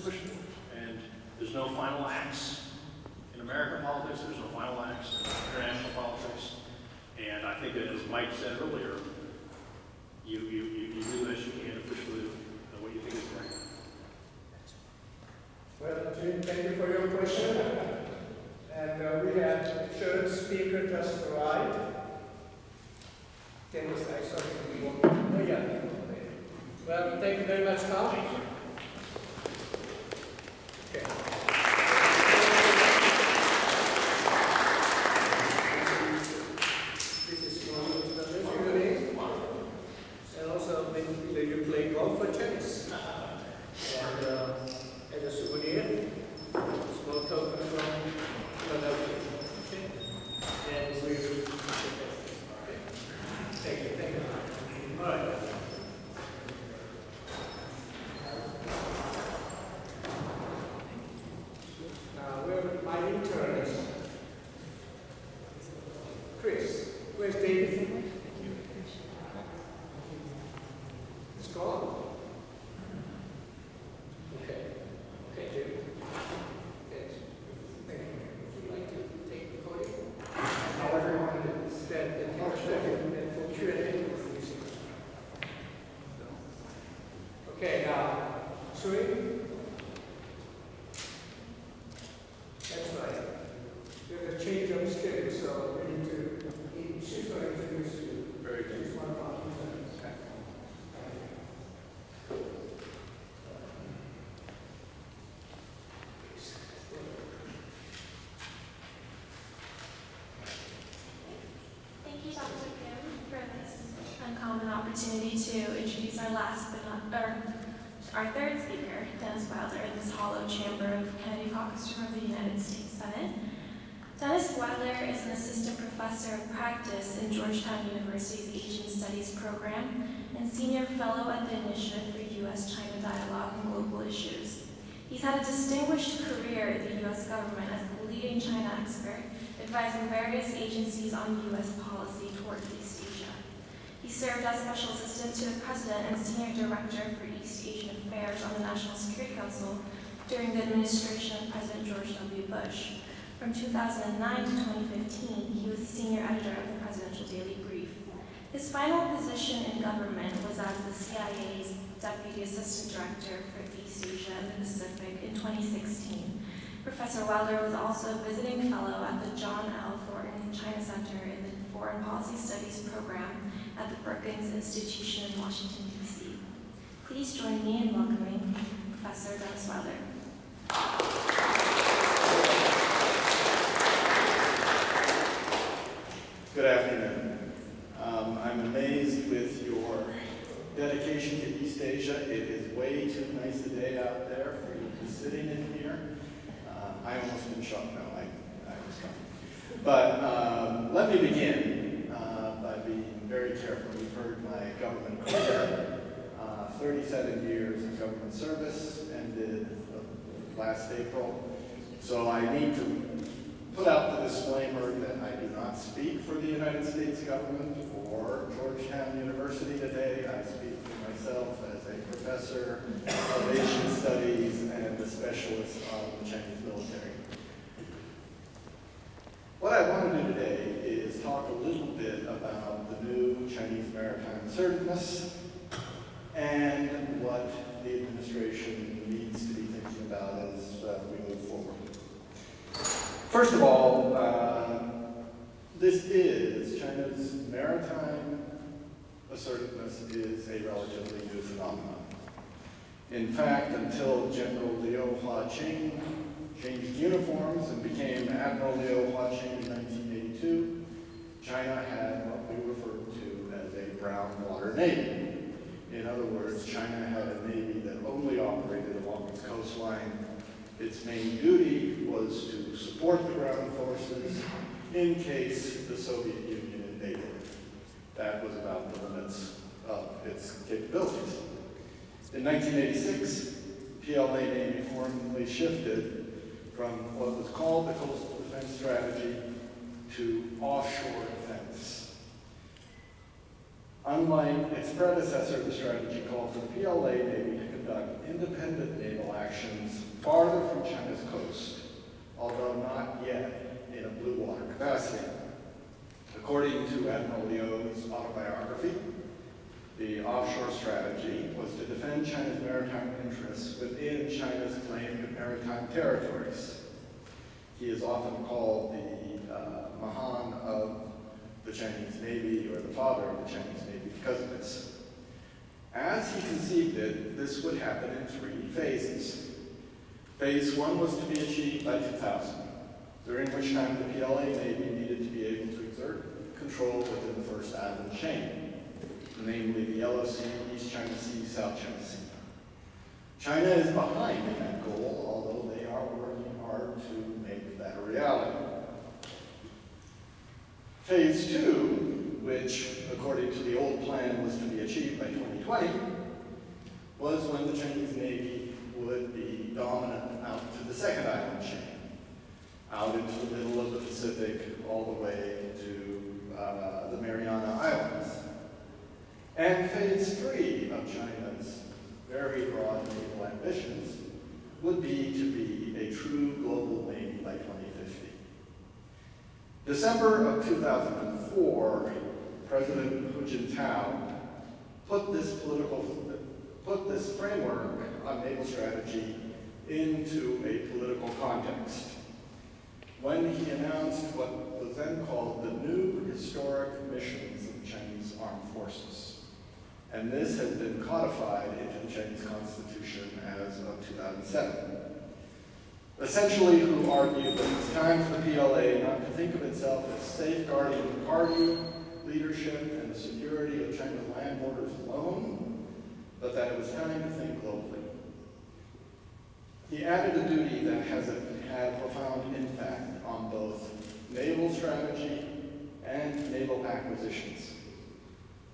push for it. And there's no final acts in American politics, there's no final acts in international politics. And I think that, as Mike said earlier, you do the best you can to push for what you think is right. Well, Jim, thank you for your question. And we have the third speaker just arrived. Dennis, I saw you. Oh, yeah. Well, thank you very much, Tom. Okay. This is your name. And also, maybe you play golf or tennis. And as a souvenir, small token from Philadelphia. Okay. And we will okay. Thank you, thank you. All right. Now, where my intern is Chris. Where's David? It's gone. Okay. Okay, Jim. Yes. Thank you. Would you like to take the podium? However you want to stand and for Q&A. Okay, now, Sui. That's right. There's a change of schedule, so we need to, she's going to introduce you. Very good. She's one of our interns. Thank you, Dr. Kim, for this uncommon opportunity to introduce our third speaker, Dennis Wilder, in this hollow chamber of Kennedy Caucus Room of the United States Senate. Dennis Wilder is an assistant professor of practice in Georgetown University's Asian Studies program and senior fellow at the Initiative for U.S.-China Dialogue on Global Issues. He's had a distinguished career in the U.S. government as the leading China expert, advising various agencies on U.S. policy toward East Asia. He served as Special Assistant to the President and Senior Director for East Asian Affairs on the National Security Council during the administration of President George W. Bush. From 2009 to 2015, he was Senior Editor of the Presidential Daily Brief. His final position in government was as the CIA's Deputy Assistant Director for East Asia and the Pacific in 2016. Professor Wilder was also a visiting fellow at the John L. Thornton China Center in the Foreign Policy Studies program at the Brookings Institution in Washington, D.C. Please join me in welcoming Professor Dennis Wilder. Good afternoon. I'm amazed with your dedication to East Asia. It is way too nice a day out there for you to be sitting in here. I almost been shocked. No, I was coming. But let me begin by being very careful. You've heard my government career. 37 years of government service ended last April. So I need to put out the disclaimer that I do not speak for the United States government or Georgetown University today. I speak for myself as a professor of Asian studies and a specialist on the Chinese military. What I want to do today is talk a little bit about the new Chinese maritime assertiveness and what the administration needs to be thinking about as we move forward. First of all, China's maritime assertiveness is a relatively new phenomenon. In fact, until General Liu Hua-ching changed uniforms and became Admiral Liu Hua-ching in 1982, China had what we refer to as a brown water navy. In other words, China had a navy that only operated along its coastline. Its main duty was to support the ground forces in case the Soviet Union invaded. That was about the limits of its capabilities. In 1986, PLA Navy formally shifted from what was called the Coastal Defense Strategy to offshore defense. Unlike its predecessor, the strategy called for the PLA Navy to conduct independent naval actions according to Admiral Liu's autobiography, the offshore strategy was to defend China's maritime interests within China's claimed maritime territories. He is often called the Mahan of the Chinese Navy, or the father of the Chinese Navy, because of this. As he conceived it, this would happen in 3 phases. Phase 1 was to be achieved by 2000, during which time the PLA Navy needed to be able to exert control within the first island chain, namely the Yellow Sea, East China Sea, South China Sea. China is behind in that goal, although they are working hard to make that a reality. Phase 2, which, according to the old plan, was to be achieved by 2020, was when the Chinese Navy would be dominant out to the second island chain, out into the middle of the Pacific, all the way to the Mariana Islands. And phase 3 of China's very broad naval ambitions would be to be a true global navy by 2050. December of 2004, President Hu Jintao put this framework on naval strategy into a political context when he announced what was then called the new historic missions of the Chinese Armed Forces. And this has been codified into the Chinese Constitution as of 2007. Essentially, Hu argued that it's time for the PLA not to think of itself as safeguarding the party, leadership, and the security of China's land borders alone, but that it was time to think globally. He added a duty that has had profound impact on both naval strategy and naval acquisitions.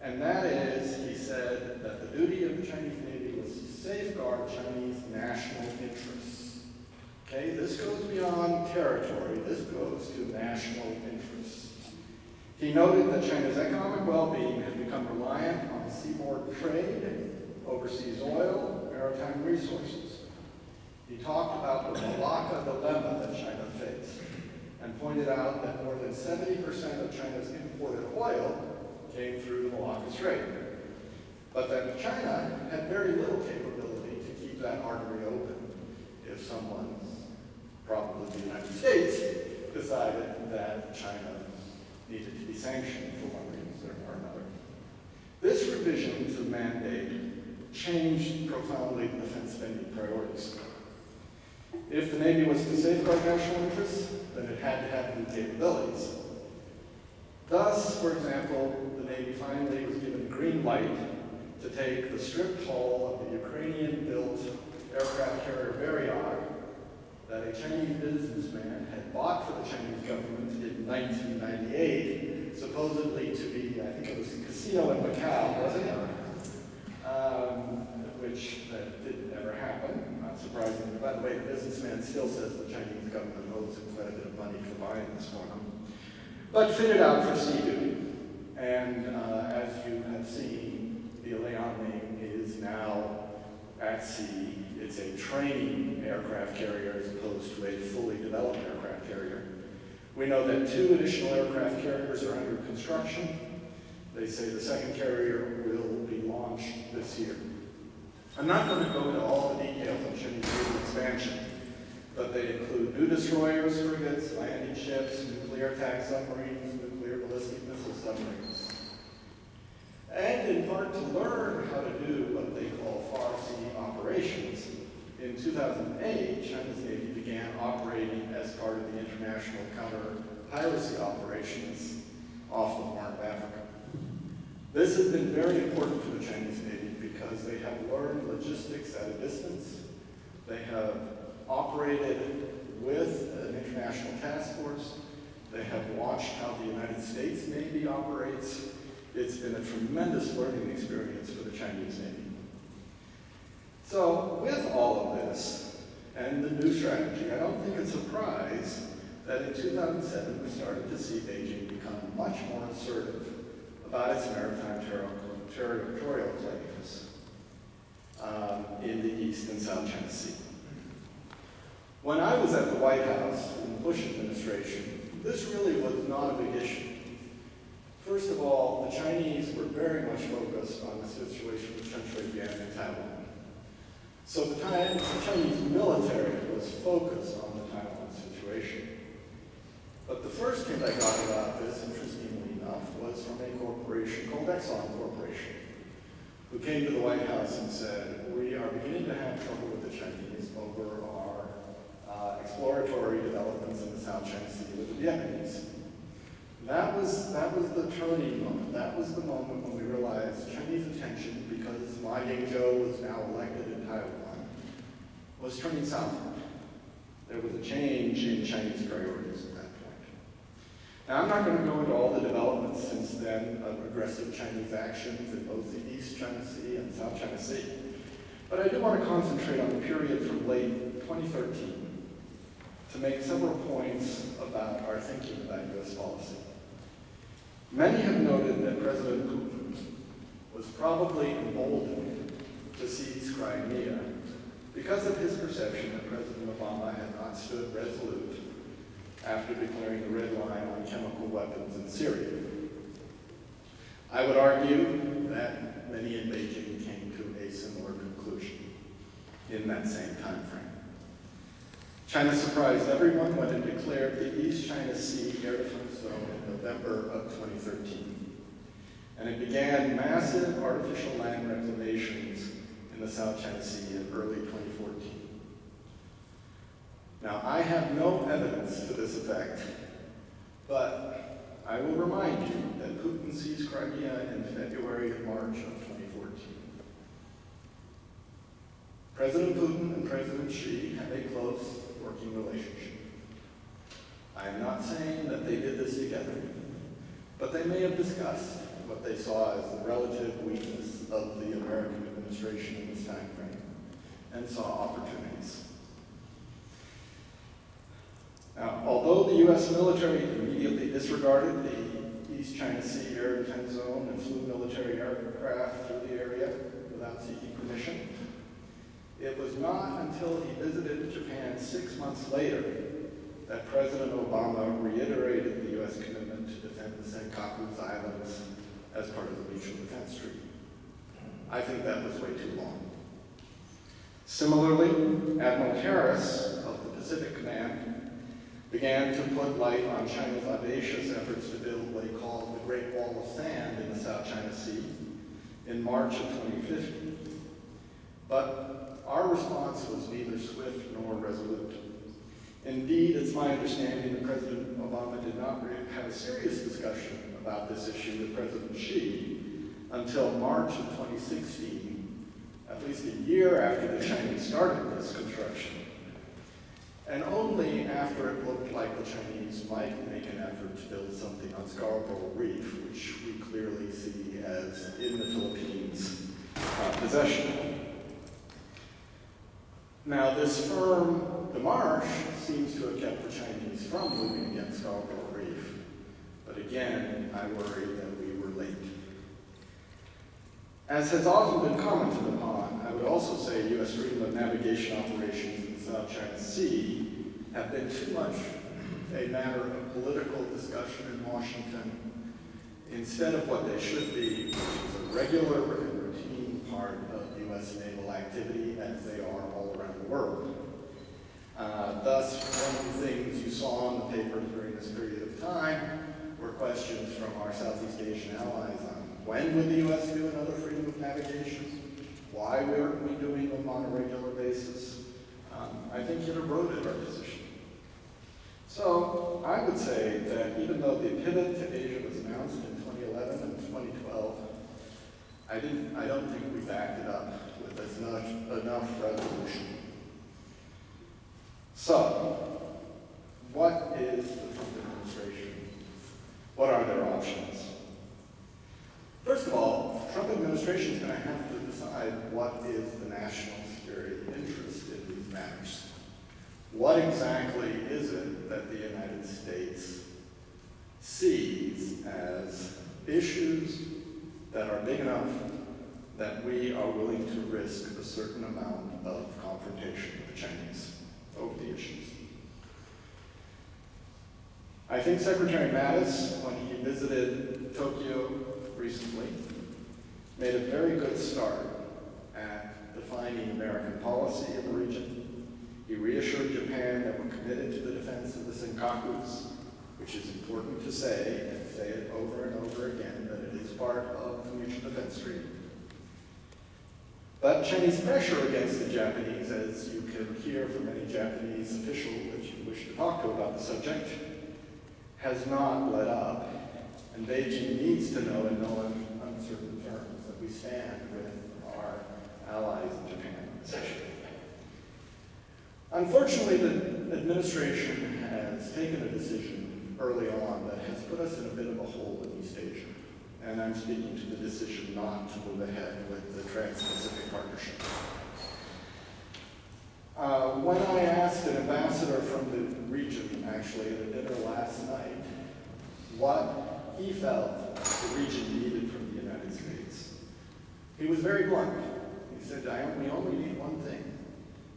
And that is, he said, that the duty of the Chinese Navy was to safeguard Chinese national interests. Okay, this goes beyond territory, this goes to national interests. He noted that China's economic well-being had become reliant on seaboard trade, overseas oil, maritime resources. He talked about the Malacca dilemma that China faced and pointed out that more than 70% of China's imported oil came through the Malacca Strait, but that China had very little capability to keep that artery open if someone, probably the United States, decided that China needed to be sanctioned for one reason or another. This revision to the mandate changed profoundly the defense spending priorities. If the Navy was to safeguard national interests, then it had to have new capabilities. Thus, for example, the Navy finally was given the green light to take the stripped hull of the Ukrainian-built aircraft carrier Varyag that a Chinese businessman had bought for the Chinese government in 1998, supposedly to be, I think it was a casino in Macau, wasn't it? Which that didn't ever happen, not surprisingly. By the way, the businessman still says the Chinese government owes him quite a bit of money for buying this one. But fitted out for sea duty. And as you have seen, the Liaoning is now at sea. It's a training aircraft carrier as opposed to a fully developed aircraft carrier. We know that 2 additional aircraft carriers are under construction. They say the second carrier will be launched this year. I'm not going to go into all the details of Chinese Navy expansion, but they include new destroyers, frigates, landing ships, nuclear attack submarines, nuclear ballistic missile submarines. And in part to learn how to do what they call far sea operations, in 2008, China's Navy began operating as part of the international counter-piracy operations off the Horn of Africa. This has been very important to the Chinese Navy because they have learned logistics at a distance. They have operated with an international task force. They have watched how the United States Navy operates. It's been a tremendous learning experience for the Chinese Navy. So with all of this and the new strategy, I don't think it's a surprise that in 2007 we started to see Beijing become much more assertive about its maritime territorial claims in the East and South China Sea. When I was at the White House in the Bush administration, this really was not a big issue. First of all, the Chinese were very much focused on the situation with Chen Shui-bian in Taiwan. So the Chinese military was focused on the Taiwan situation. But the first hint I got about this, interestingly enough, was from a corporation called Exxon Corporation, who came to the White House and said, we are beginning to have trouble with the Chinese over our exploratory developments in the South China Sea with the Vietnamese. That was the turning moment. That was the moment when we realized Chinese attention, because Ma Ying-jeou was now elected in Taiwan, was turning southward. There was a change in Chinese priorities at that point. Now, I'm not going to go into all the developments since then of aggressive Chinese actions in both the East China Sea and South China Sea, but I do want to concentrate on the period from late 2013 to make several points about our thinking about U.S. policy. Many have noted that President Putin was probably emboldened to seize Crimea because of his perception that President Obama had not stood resolute after declaring the red line on chemical weapons in Syria. I would argue that many in Beijing came to a similar conclusion in that same time frame. China surprised everyone when it declared the East China Sea air defense zone in November of 2013. And it began massive artificial land reclamations in the South China Sea in early 2014. Now, I have no evidence to this effect, but I will remind you that Putin seized Crimea in February and March of 2014. President Putin and President Xi have a close working relationship. I am not saying that they did this together, but they may have discussed what they saw as the relative weakness of the American administration in this time frame and saw opportunities. Now, although the U.S. military immediately disregarded the East China Sea air defense zone and flew military aircraft through the area without seeking permission, it was not until he visited Japan 6 months later that President Obama reiterated the U.S. commitment to defend the Caucus Islands as part of the Mutual Defense Treaty. I think that was way too long. Similarly, Admiral Harris of the Pacific Command began to put light on China's audacious efforts to build what he called the Great Wall of Sand in the South China Sea in March of 2015. But our response was neither swift nor resolute. Indeed, it's my understanding that President Obama did not have a serious discussion about this issue with President Xi until March of 2016, at least a year after the Chinese started this construction, and only after it looked like the Chinese might make an effort to build something on Scarborough Reef, which we clearly see as in the Philippines' possession. Now, this firm démarche seems to have kept the Chinese from moving against Scarborough Reef, but again, I worry that we were late. As has often been commented upon, I would also say U.S. freedom of navigation operations in the South China Sea have been too much a matter of political discussion in Washington instead of what they should be, which is a regular and routine part of U.S. naval activity as they are all around the world. Thus, one of the things you saw on the paper during this period of time were questions from our Southeast Asian allies on when would the U.S. do another freedom of navigation? Why weren't we doing them on a regular basis? I think it eroded our position. So I would say that even though the pivot to Asia was announced in 2011 and 2012, I don't think we backed it up with enough resolution. So, what is the Trump administration? What are their options? First of all, the Trump administration is going to have to decide what is the national security interest in these matters. What exactly is it that the United States sees as issues that are big enough that we are willing to risk a certain amount of confrontation with the Chinese over the issues? I think Secretary Mattis, when he visited Tokyo recently made a very good start at defining American policy in the region. He reassured Japan that we're committed to the defense of the Caucus, which is important to say, and say it over and over again, that it is part of the Mutual Defense Treaty. But Chinese pressure against the Japanese, as you can hear from any Japanese official that you wish to talk to about the subject, has not let up. And Beijing needs to know in no uncertain terms that we stand with our allies in Japan on this issue. Unfortunately, the administration has taken a decision early on that has put us in a bit of a hole in East Asia. And I'm speaking to the decision not to move ahead with the Trans-Pacific Partnership. When I asked an ambassador from the region, actually, at a dinner last night, what he felt the region needed from the United States, he was very blunt. He said, we only need one thing.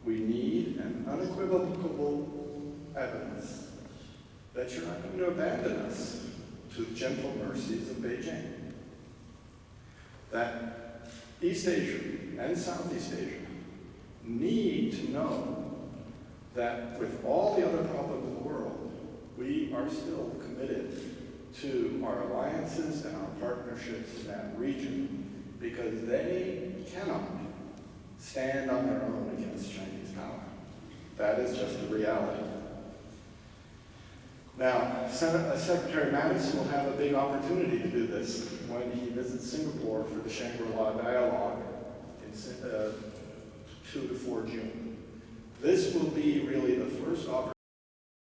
We need an unequivocal evidence that you're not going to abandon us to the gentle mercies of Beijing. That East Asia and Southeast Asia need to know that with all the other problems in the world, we are still committed to our alliances and our partnerships in that region because they cannot stand on their own against Chinese power. That is just a reality. Now, Secretary Mattis will have a big opportunity to do this when he visits Singapore for the Shangri-La Dialogue in 2 to 4 June. This will be really